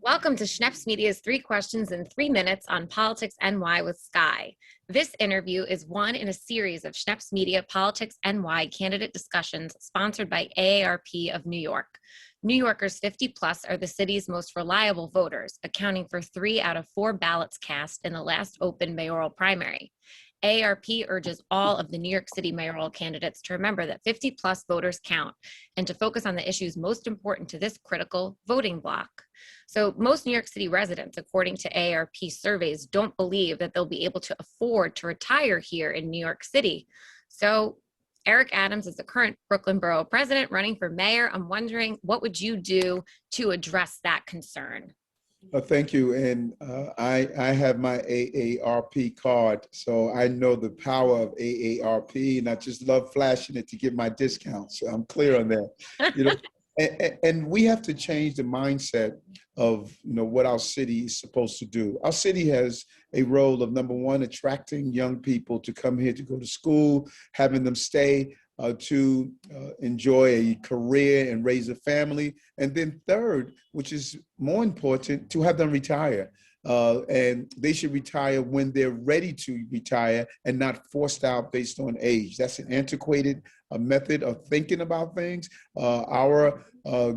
Welcome to Schneps Media's 3 Questions in 3 Minutes on Politics NY with Skye. This interview is one in a series of Schneps Media Politics NY candidate discussions sponsored by AARP of New York. New Yorkers 50 plus are the city's most reliable voters, accounting for 3 out of 4 ballots cast in the last open mayoral primary. AARP urges all of the New York City mayoral candidates to remember that 50 plus voters count and to focus on the issues most important to this critical voting bloc. So most New York City residents, according to AARP surveys, don't believe that they'll be able to afford to retire here in New York City. So Eric Adams is the current Brooklyn Borough president running for mayor. I'm wondering, what would you do to address that concern? Thank you. And I have my AARP card, so I know the power of AARP, and I just love flashing it to get my discounts. So I'm clear on that. You know, and we have to change the mindset of what our city is supposed to do. Our city has a role of, number one, attracting young people to come here to go to school, having them stay to enjoy a career and raise a family. And then third, which is more important, to have them retire. And they should retire when they're ready to retire and not forced out based on age. That's an antiquated method of thinking about things. Our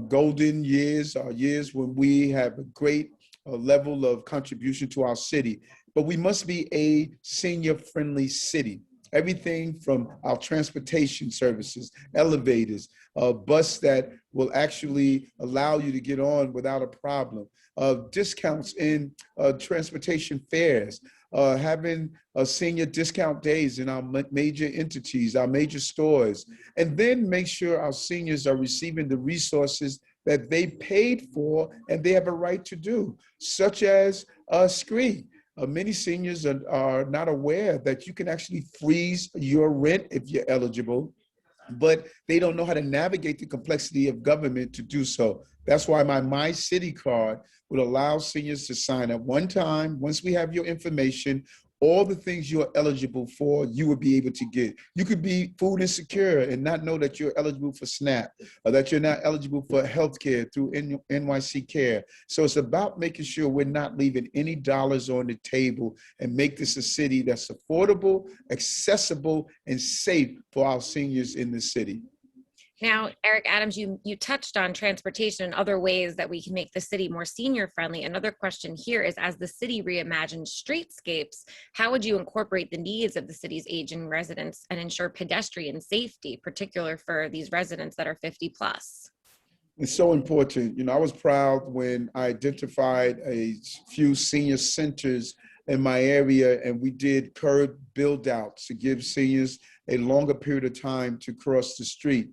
golden years are years when we have a great level of contribution to our city. But we must be a senior-friendly city. Everything from our transportation services, elevators, a bus that will actually allow you to get on without a problem, discounts in transportation fares, having senior discount days in our major entities, our major stores, and then make sure our seniors are receiving the resources that they paid for and they have a right to do, such as Skye. Many seniors are not aware that you can actually freeze your rent if you're eligible, but they don't know how to navigate the complexity of government to do so. That's why my City card would allow seniors to sign up one time. Once we have your information, all the things you're eligible for, you would be able to get. You could be food insecure and not know that you're eligible for SNAP, or that you're not eligible for health care through NYC Care. So it's about making sure we're not leaving any dollars on the table and make this a city that's affordable, accessible, and safe for our seniors in the city. Now, Eric Adams, you touched on transportation and other ways that we can make the city more senior friendly. Another question here is, as the city reimagines streetscapes, how would you incorporate the needs of the city's aging residents and ensure pedestrian safety, particularly for these residents that are 50 plus? It's so important. I was proud when I identified a few senior centers in my area, and we did curb build outs to give seniors a longer period of time to cross the street.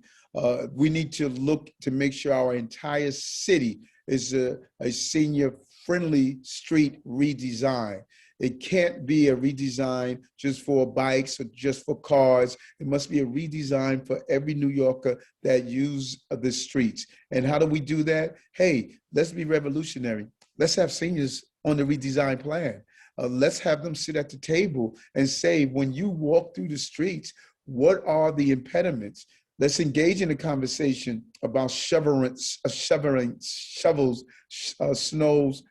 We need to look to make sure our entire city is a senior-friendly street redesign. It can't be a redesign just for bikes or just for cars. It must be a redesign for every New Yorker that use the streets. And how do we do that? Hey, let's be revolutionary. Let's have seniors on the redesign plan. Let's have them sit at the table and say, when you walk through the streets, what are the impediments? Let's engage in a conversation about shovels, snows,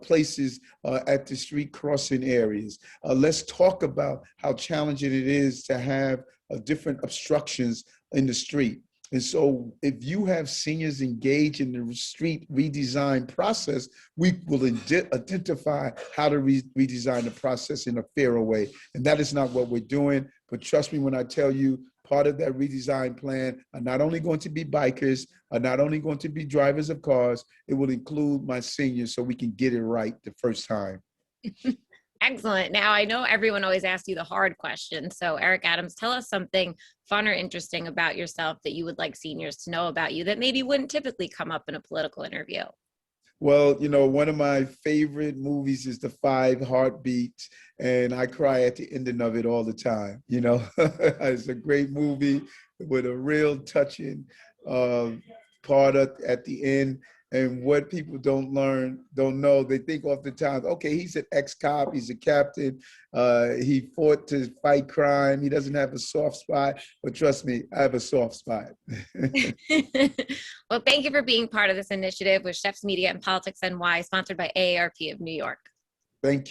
places at the street crossing areas. Let's talk about how challenging it is to have different obstructions in the street. And so if you have seniors engage in the street redesign process, we will identify how to redesign the process in a fairer way. And that is not what we're doing. But trust me when I tell you, part of that redesign plan are not only going to be bikers, are not only going to be drivers of cars, it will include my seniors so we can get it right the first time. Excellent. Now, I know everyone always asks you the hard question. So Eric Adams, tell us something fun or interesting about yourself that you would like seniors to know about you that maybe wouldn't typically come up in a political interview. Well, one of my favorite movies is The 5 Heartbeats, and I cry at the ending of it all the time. It's a great movie with a real touching part at the end. And what people don't know, they think oftentimes, okay, he's an ex-cop, he's a captain, he fought to fight crime, he doesn't have a soft spot, but trust me, I have a soft spot. Well, thank you for being part of this initiative with Chefs Media and Politics NY, sponsored by AARP of New York. Thank you.